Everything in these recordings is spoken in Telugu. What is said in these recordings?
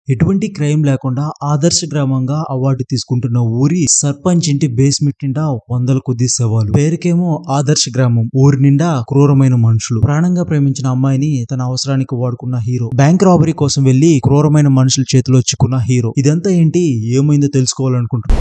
ఎటువంటి క్రైమ్ లేకుండా ఆదర్శ గ్రామంగా అవార్డు తీసుకుంటున్న ఊరి సర్పంచ్ ఇంటి బేస్మెంట్ నిండా వందల కొద్ది శవాలు. పేరుకేమో ఆదర్శ గ్రామం, ఊరి నిండా క్రూరమైన మనుషులు. ప్రాణంగా ప్రేమించిన అమ్మాయిని తన అవసరానికి వాడుకున్న హీరో, బ్యాంక్ రాబరీ కోసం వెళ్లి క్రూరమైన మనుషుల చేతిలో చిక్కున్న హీరో. ఇదంతా ఏంటి, ఏమైందో తెలుసుకోవాలనుకుంటున్నాను.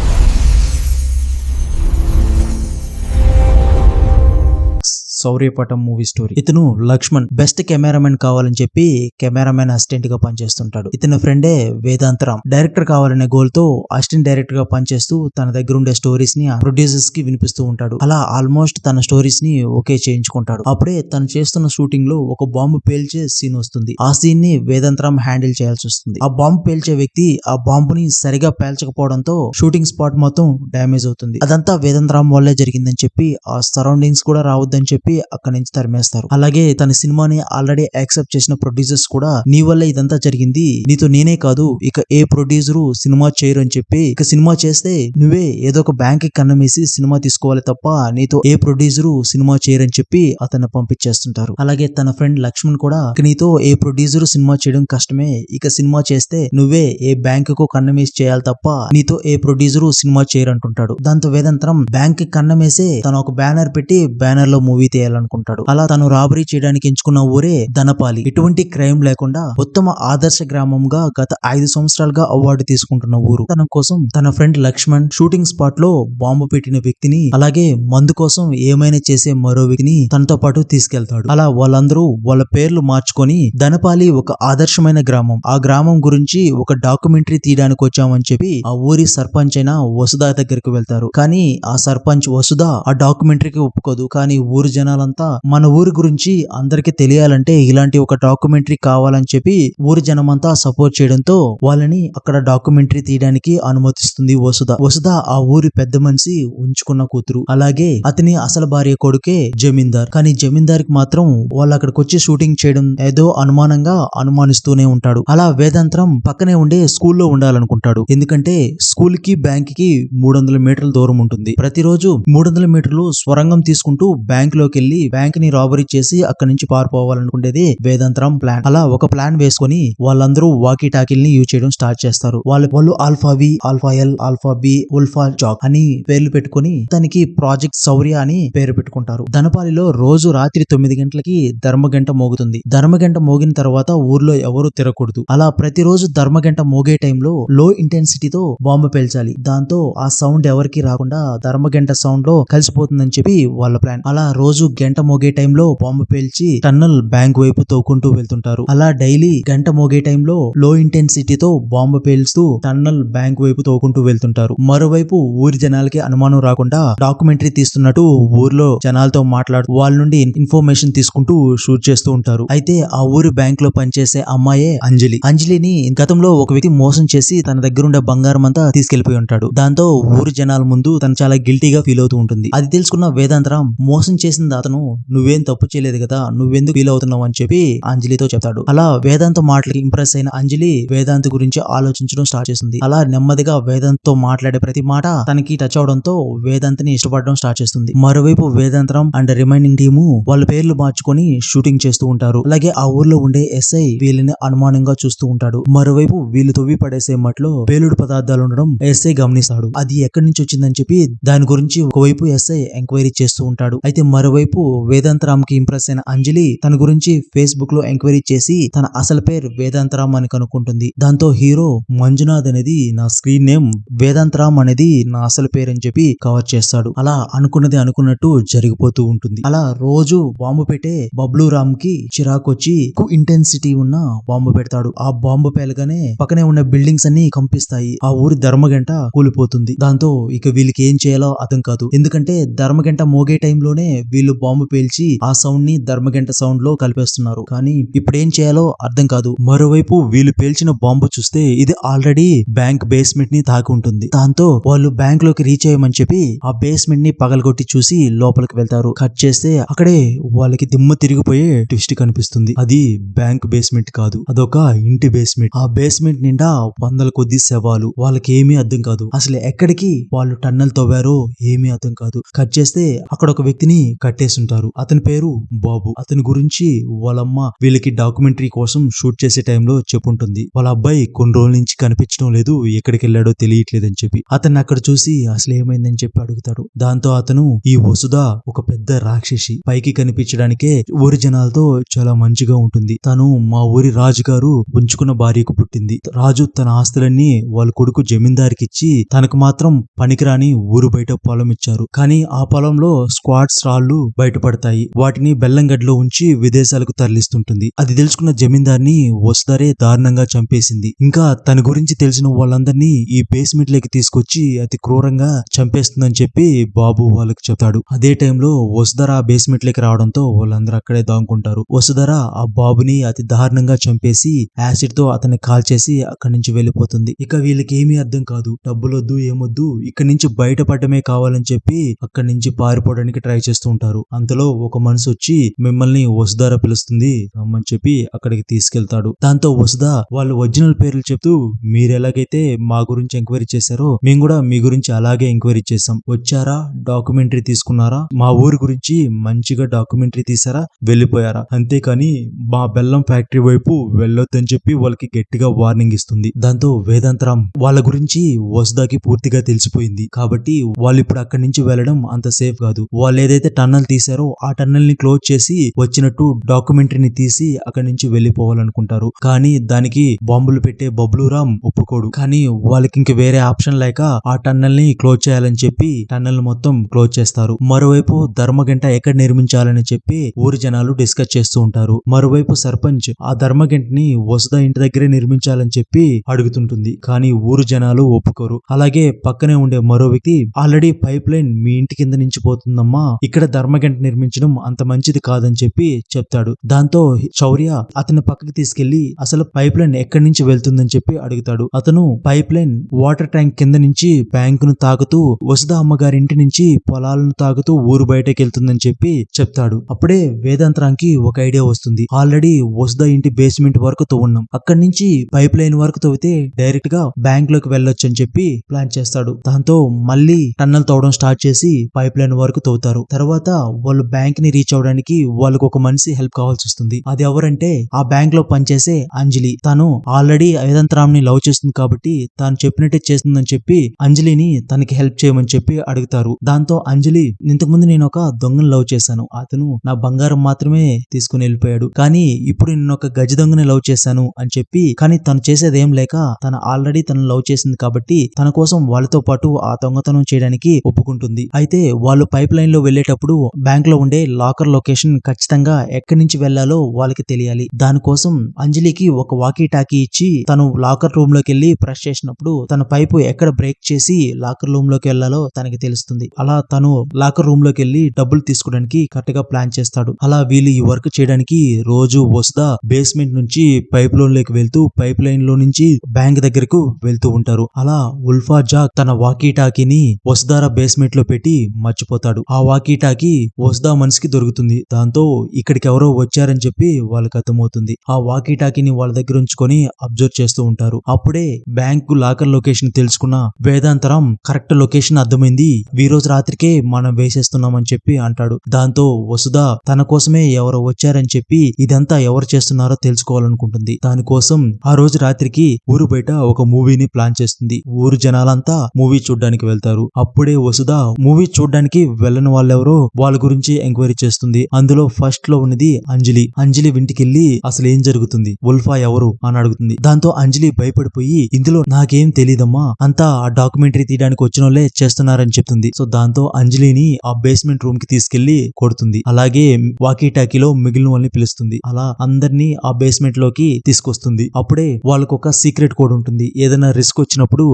సౌర్యపటం మూవీ స్టోరీ. ఇతను లక్ష్మణ్ బెస్ట్ కెమెరామెన్ కావాలని చెప్పి కెమెరామెన్ అసిస్టెంట్ గా పనిచేస్తుంటాడు. ఇతని ఫ్రెండే వేదాంతరామ్ డైరెక్టర్ కావాలనే గోల్ తో అసిస్టెంట్ డైరెక్టర్ గా పనిచేస్తూ తన దగ్గర ఉండే స్టోరీస్ ని ప్రొడ్యూసర్స్ కి వినిపిస్తూ ఉంటాడు. అలా ఆల్మోస్ట్ తన స్టోరీస్ ని ఓకే చేయించుకుంటాడు. అప్పుడే తను చేస్తున్న షూటింగ్ లో ఒక బాంబు పేల్చే సీన్ వస్తుంది. ఆ సీన్ ని వేదాంతరామ్ హ్యాండిల్ చేయాల్సి వస్తుంది. ఆ బాంబు పేల్చే వ్యక్తి ఆ బాంబుని సరిగా పేల్చకపోవడంతో షూటింగ్ స్పాట్ మొత్తం డ్యామేజ్ అవుతుంది. అదంతా వేదాంతరామ్ వల్లే జరిగిందని చెప్పి, ఆ సరౌండింగ్స్ కూడా రావద్దని చెప్పి అక్కడి నుంచి తరిమేస్తారు. అలాగే తన సినిమాని ఆల్రెడీ యాక్సెప్ట్ చేసిన ప్రొడ్యూసర్స్ కూడా నీ వల్ల ఇదంతా జరిగింది, నీతో నేనే కాదు ఇక ఏ ప్రొడ్యూసరు సినిమా చేయరు అని చెప్పి, ఇక సినిమా చేస్తే నువ్వే ఏదో ఒక బ్యాంక్ కి కన్నమేసి సినిమా తీసుకోవాలి తప్ప నీతో ఏ ప్రొడ్యూసరు సినిమా చేయరని చెప్పి అతన్ని పంపించేస్తుంటారు. అలాగే తన ఫ్రెండ్ లక్ష్మణ్ కూడా నీతో ఏ ప్రొడ్యూసరు సినిమా చేయడం కష్టమే, ఇక సినిమా చేస్తే నువ్వే ఏ బ్యాంక్ కు కన్నమేసి చేయాలి తప్ప నీతో ఏ ప్రొడ్యూసరు సినిమా చేయరంటుంటాడు. దాంతో వేదాంతరం బ్యాంక్ కి కన్నమేసే తను ఒక బ్యానర్ పెట్టి బ్యానర్ లో మూవీ తీయాలనుకుంటాడు. అలా తను రాబరీ చేయడానికి ఎంచుకున్న ఊరే ధనపాలి. ఎటువంటి క్రైమ్ లేకుండా ఉత్తమ ఆదర్శ గ్రామంగా గత 5 సంవత్సరాలుగా అవార్డు తీసుకుంటున్న ఊరు. తన కోసం తన ఫ్రెండ్ లక్ష్మణ్ షూటింగ్ స్పాట్ లో బాంబు పెట్టిన వ్యక్తిని, అలాగే మందు కోసం ఏమైనా చేసే మరో వ్యక్తిని తనతో పాటు తీసుకెళ్తాడు. అలా వాళ్ళందరూ వాళ్ళ పేర్లు మార్చుకొని ధనపాలి ఒక ఆదర్శమైన గ్రామం, ఆ గ్రామం గురించి ఒక డాక్యుమెంటరీ తీయడానికి వచ్చామని చెప్పి ఆ ఊరి సర్పంచ్ అయిన వసుధ దగ్గరికి వెళ్తారు. కానీ ఆ సర్పంచ్ వసుధ ఆ డాక్యుమెంటరీకి ఒప్పుకోదు. కానీ ఊరి జనాలంతా మన ఊరి గురించి అందరికి తెలియాలంటే ఇలాంటి ఒక డాక్యుమెంటరీ కావాలని చెప్పి ఊరి జనమంతా సపోర్ట్ చేయడంతో వాళ్ళని అక్కడ డాక్యుమెంటరీ తీయడానికి అనుమతిస్తుంది వసుధ. వసుధ ఆ ఊరి పెద్ద మనిషి ఉంచుకున్న కూతురు. అలాగే అతని అసలు భార్య కొడుకే జమీందార్. కానీ జమీందార్కి మాత్రం వాళ్ళు అక్కడికి వచ్చి షూటింగ్ చేయడం ఏదో అనుమానంగా అనుమానిస్తూనే ఉంటాడు. అలా వేదాంతరం పక్కనే ఉండే స్కూల్లో ఉండాలనుకుంటాడు. ఎందుకంటే స్కూల్ కి బ్యాంక్ కి 300 మీటర్ల దూరం ఉంటుంది. ప్రతిరోజు 300 మీటర్లు స్వరంగం తీసుకుంటూ బ్యాంక్ లోకి వెళ్లి బ్యాంక్ ని రాబరీ చేసి అక్కడి నుంచి పారిపోవాలనుకునేది వేదాంతరం ప్లాన్. అలా ఒక ప్లాన్ వేసుకొని వాళ్ళందరూ వాకీ టాకీల్ని యూజ్ చేయడం స్టార్ట్ చేస్తారు. వాళ్ళు alpha V, alpha L, alpha B, ఉల్ఫా జాక్ అని పేర్లు పెట్టుకుని తనకి ప్రాజెక్ట్ శౌర్య అని పేరు పెట్టుకుంటారు. ధనపాలిలో రోజు రాత్రి 9 గంటలకి ధర్మగంట మోగుతుంది. ధర్మగంట మోగిన తర్వాత ఊర్లో ఎవరు తిరగకూడదు. అలా ప్రతిరోజు ధర్మగంట మోగే టైంలో లో ఇంటెన్సిటీతో బాంబు పేల్చాలి. దాంతో ఆ సౌండ్ ఎవరికి రాకుండా ధర్మగంట సౌండ్ లో కలిసిపోతుందని చెప్పి వాళ్ళ ప్లాన్. అలా రోజు గంట మోగే టైంలో బాంబు పేల్చి టన్నల్ బ్యాంక్ వైపు తోకుంటూ వెళ్తుంటారు. అలా డైలీ గంట మోగే టైంలో లో ఇంటెన్సిటీతో బాంబు పేల్స్తూ టన్నల్ బ్యాంక్ వైపు తోకుంటూ వెళ్తుంటారు. మరోవైపు ఊరి జనాలకి అనుమానం రాకుండా డాక్యుమెంటరీ తీస్తున్నట్టు ఊర్లో జనాలతో మాట్లాడుతూ వాళ్ళ నుండి ఇన్ఫర్మేషన్ తీసుకుంటూ షూట్ చేస్తూ ఉంటారు. అయితే ఆ ఊరి బ్యాంక్ లో పనిచేసే అమ్మాయే అంజలి. అంజలిని గతంలో ఒక వ్యక్తి మోసం చేసి తన దగ్గర ఉండే బంగారం అంతా తీసుకెళ్లిపోయి ఉంటాడు. దాంతో ఊరి జనాల ముందు తను చాలా గిల్టీగా ఫీల్ అవుతూ ఉంటుంది. అది తెలుసుకున్న వేదాంతరం మోసం చేసింది అతను, నువ్వేం తప్పు చేయలేదు కదా, నువ్వెందుకు ఫీల్ అవుతున్నావు అని చెప్పి అంజలితో చెప్తాడు. అలా వేదాంత మాటలకి ఇంప్రెస్ అయిన అంజలి వేదాంత్ గురించి ఆలోచించడం స్టార్ట్ చేస్తుంది. అలా నెమ్మదిగా వేదాంత్ తో మాట్లాడే ప్రతి మాట తనకి టచ్ అవడంతో వేదాంత్ ని ఇష్టపడడం స్టార్ట్ చేస్తుంది. మరోవైపు వేదాంతరం అండ్ రిమైనింగ్ టీము వాళ్ళ పేర్లు మార్చుకొని షూటింగ్ చేస్తూ ఉంటారు. అలాగే ఆ ఊర్లో ఉండే ఎస్ఐ వీళ్ళని అనుమానంగా చూస్తూ ఉంటాడు. మరోవైపు వీళ్ళు తవ్వి పడేసే మట్లో పేలుడు పదార్థాలు ఉండడం ఎస్ఐ గమనిస్తాడు. అది ఎక్కడి నుంచి వచ్చిందని చెప్పి దాని గురించి ఒకవైపు ఎస్ఐ ఎంక్వైరీ చేస్తూ ఉంటాడు. అయితే మరోవైపు వేదాంతరామ్ కి ఇంప్రెస్ అయిన అంజలి తన గురించి ఫేస్బుక్ లో ఎంక్వైరీ చేసి తన అసలు పేరు వేదాంతరామ్ అని కనుక్కుంటుంది. దాంతో హీరో మంజునాథ్ అనేది నా స్క్రీన్ నేమ్, వేదాంతరామ్ అనేది నా అసలు పేరు అని చెప్పి కవర్ చేస్తాడు. అలా అనుకున్నది అనుకున్నట్టు జరిగిపోతూ ఉంటుంది. అలా రోజు బాంబు పెట్టే బబ్లూ రామ్ కి చిరాకు వచ్చి ఎక్కువ ఇంటెన్సిటీ ఉన్న బాంబు పెడతాడు. ఆ బాంబు పేలగానే పక్కనే ఉన్న బిల్డింగ్స్ అన్ని కంపిస్తాయి. ఆ ఊరి ధర్మగంట కూలిపోతుంది. దాంతో ఇక వీళ్ళకి ఏం చేయాలో అర్థం కాదు. ఎందుకంటే ధర్మగంట మోగే టైంలోనే వీళ్ళు బాంబు పేల్చి ఆ సౌండ్ ని ధర్మగంట సౌండ్ లో కలిపేస్తున్నారు. కానీ ఇప్పుడు ఏం చేయాలో అర్థం కాదు. మరోవైపు వీళ్ళు పేల్చిన బాంబు చూస్తే ఇది ఆల్రెడీ బ్యాంక్ బేస్మెంట్ ని తాకి ఉంటుంది. దాంతో వాళ్ళు బ్యాంక్ లోకి రీచ్ అయ్యమని చెప్పి ఆ బేస్మెంట్ ని పగలగొట్టి చూసి లోపలికి వెళ్తారు. కట్ చేస్తే అక్కడే వాళ్ళకి దిమ్మ తిరిగిపోయే ట్విస్ట్ కనిపిస్తుంది. అది బ్యాంక్ బేస్మెంట్ కాదు, అదొక ఇంటి బేస్మెంట్. ఆ బేస్మెంట్ నిండా వందల కొద్ది శవాలు. వాళ్ళకి ఏమీ అర్థం కాదు. అసలు ఎక్కడికి వాళ్ళు టన్నల్ తవ్వారో ఏమీ అర్థం కాదు. కట్ చేస్తే అక్కడ ఒక వ్యక్తిని కట్టి పట్టేసుంటారు. అతని పేరు బాబు. అతని గురించి వాళ్ళమ్మ వీళ్ళకి డాక్యుమెంటరీ కోసం షూట్ చేసే టైంలో చెప్పుంటుంది. వాళ్ళ అబ్బాయి కొన్ని రోజుల నుంచి కనిపించడం లేదు, ఎక్కడికి వెళ్ళాడో తెలియట్లేదని చెప్పి. అతన్ని అక్కడ చూసి అసలు ఏమైందని చెప్పి అడుగుతాడు. దాంతో అతను ఈ వసుధ ఒక పెద్ద రాక్షసి, పైకి కనిపించడానికే ఊరి జనాలతో చాలా మంచిగా ఉంటుంది. తను మా ఊరి రాజు గారు ఉంచుకున్న భార్యకు పుట్టింది. రాజు తన ఆస్తులన్నీ వాళ్ళ కొడుకు జమీందారికి ఇచ్చి తనకు మాత్రం పనికిరాని ఊరు బయట పొలం ఇచ్చారు. కానీ ఆ పొలంలో స్క్వాడ్స్ రాళ్లు బయటపడతాయి. వాటిని బెల్లంగడ్డలో ఉంచి విదేశాలకు తరలిస్తుంటుంది. అది తెలుసుకున్న జమీందార్ని వసుధరే దారుణంగా చంపేసింది. ఇంకా తన గురించి తెలిసిన వాళ్ళందరినీ ఈ బేస్మెంట్ లోకి తీసుకొచ్చి అతి క్రూరంగా చంపేస్తుందని చెప్పి బాబు వాళ్ళకి చెప్తాడు. అదే టైంలో వసుధర ఆ బేస్మెంట్ లోకి రావడంతో వాళ్ళందరూ అక్కడే దాంకుంటారు. వసుధర ఆ బాబుని అతి దారుణంగా చంపేసి యాసిడ్ తో అతన్ని కాల్చేసి అక్కడి నుంచి వెళ్ళిపోతుంది. ఇక వీళ్ళకి ఏమీ అర్థం కాదు. డబ్బులొద్దు ఏమొద్దు, ఇక్కడి నుంచి బయటపడమే కావాలని చెప్పి అక్కడి నుంచి పారిపోవడానికి ట్రై చేస్తూ ఉంటారు. అంతలో ఒక మనిషి వచ్చి మిమ్మల్ని వసుధర పిలుస్తుంది రమ్మని చెప్పి అక్కడికి తీసుకెళ్తాడు. దాంతో వసుధ వాళ్ళు ఒరిజినల్ పేర్లు చెప్తూ మీరు ఎలాగైతే మా గురించి ఎంక్వైరీ చేశారో మేము కూడా మీ గురించి అలాగే ఎంక్వైరీ చేసాం. వచ్చారా, డాక్యుమెంటరీ తీసుకున్నారా, మా ఊరి గురించి మంచిగా డాక్యుమెంటరీ తీసారా, వెళ్ళిపోయారా, అంతేకాని మా బెల్లం ఫ్యాక్టరీ వైపు వెళ్ళొద్దని చెప్పి వాళ్ళకి గట్టిగా వార్నింగ్ ఇస్తుంది. దాంతో వేదాంతరం వాళ్ళ గురించి వసుధకి పూర్తిగా తెలిసిపోయింది. కాబట్టి వాళ్ళు ఇప్పుడు అక్కడి నుంచి వెళ్ళడం అంత సేఫ్ కాదు. వాళ్ళు ఏదైతే టన్నల్ తీసారో ఆ టన్నల్ ని క్లోజ్ చేసి వచ్చినట్టు డాక్యుమెంటరీని తీసి అక్కడి నుంచి వెళ్ళిపోవాలనుకుంటారు. కానీ దానికి బాంబులు పెట్టే బబ్లూరామ్ ఒప్పుకోడు. కానీ వాళ్ళకి ఇంక వేరే ఆప్షన్ లేక ఆ టన్నల్ ని క్లోజ్ చేయాలని చెప్పి టన్నల్ మొత్తం క్లోజ్ చేస్తారు. మరోవైపు ధర్మగంట ఎక్కడ నిర్మించాలని చెప్పి ఊరి జనాలు డిస్కస్ చేస్తూ ఉంటారు. మరోవైపు సర్పంచ్ ఆ ధర్మగంటని వసుధ ఇంటి దగ్గరే నిర్మించాలని చెప్పి అడుగుతుంటుంది. కానీ ఊరు జనాలు ఒప్పుకోరు. అలాగే పక్కనే ఉండే మరో వ్యక్తి ఆల్రెడీ పైప్ లైన్ మీ ఇంటి కింద నుంచి పోతుందమ్మా, ఇక్కడ ధర్మగంట నిర్మించడం అంత మంచిది కాదని చెప్పి చెప్తాడు. దాంతో శౌర్య అతని పక్కకి తీసుకెళ్లి అసలు పైప్ లైన్ ఎక్కడి నుంచి వెళ్తుందని చెప్పి అడుగుతాడు. అతను పైప్ లైన్ వాటర్ ట్యాంక్ కింద నుంచి బ్యాంకును తాగుతూ వసుధ అమ్మగారి ఇంటి నుంచి పొలాలను తాగుతూ ఊరు బయటకి వెళ్తుందని చెప్పి చెప్తాడు. అప్పుడే వేదాంతరానికి ఒక ఐడియా వస్తుంది. ఆల్రెడీ వసుధ ఇంటి బేస్మెంట్ వరకు తవ్వున్నాం, అక్కడి నుంచి పైప్ లైన్ వరకు తవ్వితే డైరెక్ట్ గా బ్యాంక్ లోకి వెళ్ళొచ్చు అని చెప్పి ప్లాన్ చేస్తాడు. దాంతో మళ్ళీ టన్నల్ తవ్వడం స్టార్ట్ చేసి పైప్ లైన్ వరకు తవ్వుతారు. తర్వాత వాళ్ళు బ్యాంక్ ని రీచ్ అవడానికి వాళ్ళకు ఒక మనిషి హెల్ప్ కావాల్సి వస్తుంది. అది ఎవరంటే ఆ బ్యాంక్ లో పనిచేసే అంజలి. తను ఆల్రెడీ వేదాంతరామ్ ని లవ్ చేస్తుంది కాబట్టి తాను చెప్పినట్టే చేస్తుందని చెప్పి అంజలిని తనకి హెల్ప్ చేయమని చెప్పి అడుగుతారు. దాంతో అంజలి ఇంతకు ముందు నేను ఒక దొంగను లవ్ చేశాను, అతను నా బంగారం మాత్రమే తీసుకుని వెళ్ళిపోయాడు, కానీ ఇప్పుడు నేను ఒక గజ దొంగని లవ్ చేశాను అని చెప్పి, కానీ తను చేసేదేం లేక తను ఆల్రెడీ తను లవ్ చేసింది కాబట్టి తన కోసం వాళ్ళతో పాటు ఆ దొంగతనం చేయడానికి ఒప్పుకుంటుంది. అయితే వాళ్ళు పైప్ లైన్ లో వెళ్లేటప్పుడు బ్యాంక్ లో ఉండే లాకర్ లొకేషన్ ఖచ్చితంగా ఎక్కడి నుంచి వెళ్లాలో వాళ్ళకి తెలియాలి. దానికోసం అంజలికి ఒక వాకీ టాకీ ఇచ్చి తను లాకర్ రూమ్ లోకి వెళ్లి బ్రష్ చేసినప్పుడు తన పైపు ఎక్కడ బ్రేక్ చేసి లాకర్ రూమ్ లోకి వెళ్లాలో తనకి తెలుస్తుంది. అలా తను లాకర్ రూమ్ లోకి వెళ్లి డబ్బులు తీసుకోవడానికి కరెక్ట్ గా ప్లాన్ చేస్తాడు. అలా వీళ్ళు ఈ వర్క్ చేయడానికి రోజు వసుధ బేస్మెంట్ నుంచి పైప్ లైన్ లోకి వెళ్తూ పైప్ లైన్ లో నుంచి బ్యాంక్ దగ్గరకు వెళ్తూ ఉంటారు. అలా ఉల్ఫా జాక్ తన వాకీ టాకీని వసుధార బేస్మెంట్ లో పెట్టి మర్చిపోతాడు. ఆ వాకీ టాకీ వసుధ మనిషికి దొరుకుతుంది. దాంతో ఇక్కడికి ఎవరో వచ్చారని చెప్పి వాళ్ళకి అర్థమవుతుంది. ఆ వాకీ టాకీని వాళ్ళ దగ్గర ఉంచుకొని అబ్జర్వ్ చేస్తూ ఉంటారు. అప్పుడే బ్యాంకు లాకర్ లొకేషన్ తెలుసుకున్న వేదాంతరం కరెక్ట్ లొకేషన్ అర్థమైంది, ఈ రోజు రాత్రికే మనం వేసేస్తున్నామని చెప్పి అంటాడు. దాంతో వసుధ తన కోసమే ఎవరో వచ్చారని చెప్పి ఇదంతా ఎవరు చేస్తున్నారో తెలుసుకోవాలనుకుంటుంది. దానికోసం ఆ రోజు రాత్రికి ఊరు బయట ఒక మూవీని ప్లాన్ చేస్తుంది. ఊరు జనాలంతా మూవీ చూడ్డానికి వెళ్తారు. అప్పుడే వసుధ మూవీ చూడ్డానికి వెళ్ళని వాళ్ళెవరో వాళ్ళ గురించి ఎంక్వైరీ చేస్తుంది. అందులో ఫస్ట్ లో ఉన్నది అంజలి. అంజలి ఇంటికెళ్ళి అసలు ఏం జరుగుతుంది, ఉల్ఫా ఎవరు అని అడుగుతుంది. దాంతో అంజలి భయపడిపోయి ఇందులో నాకేం తెలీదమ్మా, అంతా ఆ డాక్యుమెంటరీ తీయడానికి వచ్చిన వాళ్ళే చేస్తున్నారని చెప్తుంది. సో దాంతో అంజలిని ఆ బేస్మెంట్ రూమ్ కి తీసుకెళ్లి కొడుతుంది. అలాగే వాకీ టాకీలో మిగిలిన వాళ్ళని పిలుస్తుంది. అలా అందరినీ ఆ బేస్మెంట్ లోకి తీసుకొస్తుంది. అప్పుడే వాళ్ళకు ఒక సీక్రెట్ కోడ్ ఉంటుంది. ఏదైనా రిస్క్ వచ్చినప్పుడు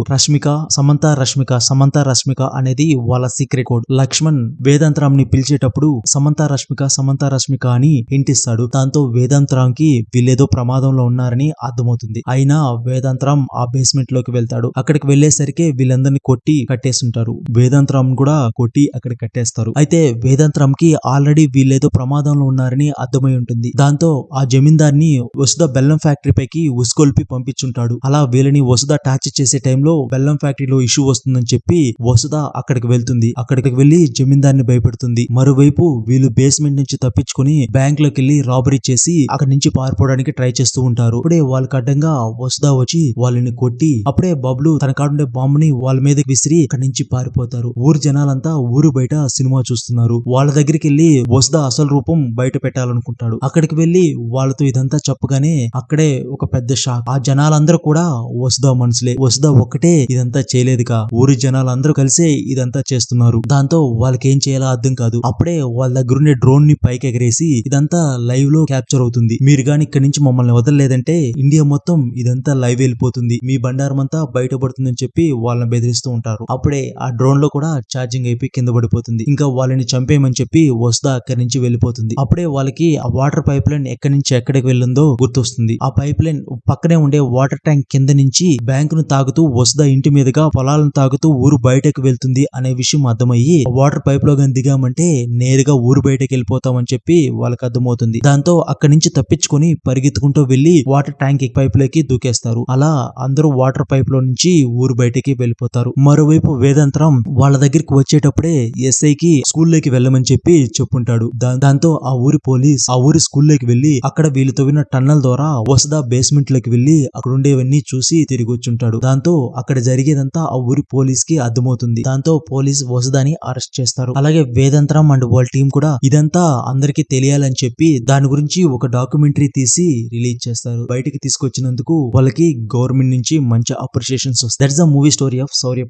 సమంత రష్మిక అనేది వాళ్ళ సీక్రెట్ కోడ్. లక్ష్మణ్ వేదాంతరామ్ ని పిలిచేటప్పుడు సమంత రష్మిక అని ఇంటిస్తాడు. దాంతో వేదాంతరామ్ కి వీళ్ళేదో ప్రమాదంలో ఉన్నారని అర్థమవుతుంది. అయినా వేదాంతరామ్ ఆ బేస్మెంట్ లోకి వెళ్తాడు. అక్కడికి వెళ్లేసరికి వీళ్ళందరినీ కొట్టి కట్టేస్తుంటారు. వేదాంతరామ్ కూడా కొట్టి అక్కడ కట్టేస్తారు. అయితే వేదాంతరామ్ కి ఆల్రెడీ వీళ్ళేదో ప్రమాదంలో ఉన్నారని అర్థమై ఉంటుంది. దాంతో ఆ జమీందార్ని వసుధ బెల్లం ఫ్యాక్టరీ పైకి ఉసుకొల్పి పంపించుంటాడు. అలా వీళ్ళని వసుధ టార్చర్ చేసే టైంలో బెల్లం ఫ్యాక్టరీలో ఇష్యూ వస్తుందని చెప్పి వసుధ అక్కడికి వెళ్తుంది. అక్కడికి వెళ్లి జమీందార్ని భయపెడుతుంది. మరోవైపు వీళ్ళు బేస్మెంట్ నుంచి తప్పించుకుని బ్యాంక్ లోకి వెళ్లి రాబరీ చేసి అక్కడి నుంచి పారిపోవడానికి ట్రై చేస్తూ ఉంటారు. అప్పుడే వాళ్ళకి అడ్డంగా వసుదా వచ్చి వాళ్ళని కొట్టి అప్పుడే బబ్లు తన కాడుండే బాంబుని వాళ్ళ మీదకి విసిరి అక్కడి నుంచి పారిపోతారు. ఊరు జనాలంతా ఊరు బయట సినిమా చూస్తున్నారు. వాళ్ళ దగ్గరికి వెళ్లి వసుదా అసలు రూపం బయట పెట్టాలనుకుంటాడు. అక్కడికి వెళ్లి వాళ్ళతో ఇదంతా చెప్పగానే అక్కడే ఒక పెద్ద షాక్. ఆ జనాలందరూ కూడా వసుదా మనుషులే. వసుదా ఒక్కటే ఇదంతా చేయలేదుగా, ఊరి జనాలందరూ కలిసే ఇదంతా చేస్తున్నారు. దాంతో వాళ్ళకి ఏం చేయాలో అర్థం కాదు. అప్పుడే వాళ్ళ దగ్గరుండే డ్రోన్ ని పైకి ఎగరేసి ఇదంతా లైవ్ లో క్యాప్చర్ అవుతుంది. మీరు గాని ఇక్కడి నుంచి మమ్మల్ని వదలలేదంటే ఇండియా మొత్తం ఇదంతా లైవ్ వెళ్ళిపోతుంది, మీ బండారం అంతా బయటపడుతుందని చెప్పి వాళ్ళని బెదిరిస్తూ ఉంటారు. అప్పుడే ఆ డ్రోన్ లో కూడా ఛార్జింగ్ అయిపోయి కింద పడిపోతుంది. ఇంకా వాళ్ళని చంపేయమని చెప్పి వసుదా అక్కడి నుంచి వెళ్ళిపోతుంది. అప్పుడే వాళ్ళకి ఆ వాటర్ పైప్ లైన్ ఎక్కడి నుంచి ఎక్కడికి వెళ్ళిందో గుర్తొస్తుంది. ఆ పైప్ లైన్ పక్కనే ఉండే వాటర్ ట్యాంక్ కింద నుంచి బ్యాంకును తాగుతూ వసుదా ఇంటి మీదుగా పొలాలను తాగుతూ ఊరు బయటకు వెళ్తుంది అనే విషయం అర్థమయ్యి వాటర్ పైప్ లో గాని దిగామంటే నేరుగా ఊరు బయటకు వెళ్ళిపోతామని చెప్పి వాళ్ళకి అర్థమవుతుంది. దాంతో అక్కడి నుంచి తప్పించుకొని పరిగెత్తుకుంటూ వెళ్లి వాటర్ ట్యాంక్ పైప్ లోకి దూకేస్తారు. అలా అందరూ వాటర్ పైప్ లో నుంచి ఊరు బయటకి వెళ్ళిపోతారు. మరోవైపు వేదాంతరం వాళ్ళ దగ్గరికి వచ్చేటప్పుడే ఎస్ఐకి స్కూల్లోకి వెళ్ళమని చెప్పి చెప్పుంటాడు. దాంతో ఆ ఊరి పోలీస్ ఆ ఊరి స్కూల్లోకి వెళ్లి అక్కడ వీళ్ళు తవ్విన టన్నల్ ద్వారా వసుదా బేస్మెంట్ లోకి వెళ్లి అక్కడ ఉండేవన్నీ చూసి తిరిగి వచ్చుంటాడు. దాంతో అక్కడ జరిగేదంతా ఆ ఊరి పోలీస్ కి అర్థమవుతుంది. దాంతో పోలీస్ వసుదాని అరెస్ట్ చేస్తారు. అలాగే వేదాంతరం అండ్ వాళ్ళ టీం కూడా ఇదంతా అందరికీ తెలియాలని చెప్పి దాని గురించి ఒక డాక్యుమెంటరీ తీసి రిలీజ్ చేస్తారు. బయటికి తీసుకొచ్చినందుకు వాళ్ళకి గవర్నమెంట్ నుంచి మంచి అప్రిషియేషన్స్ వస్తాయి. That's the movie story of Shaurya.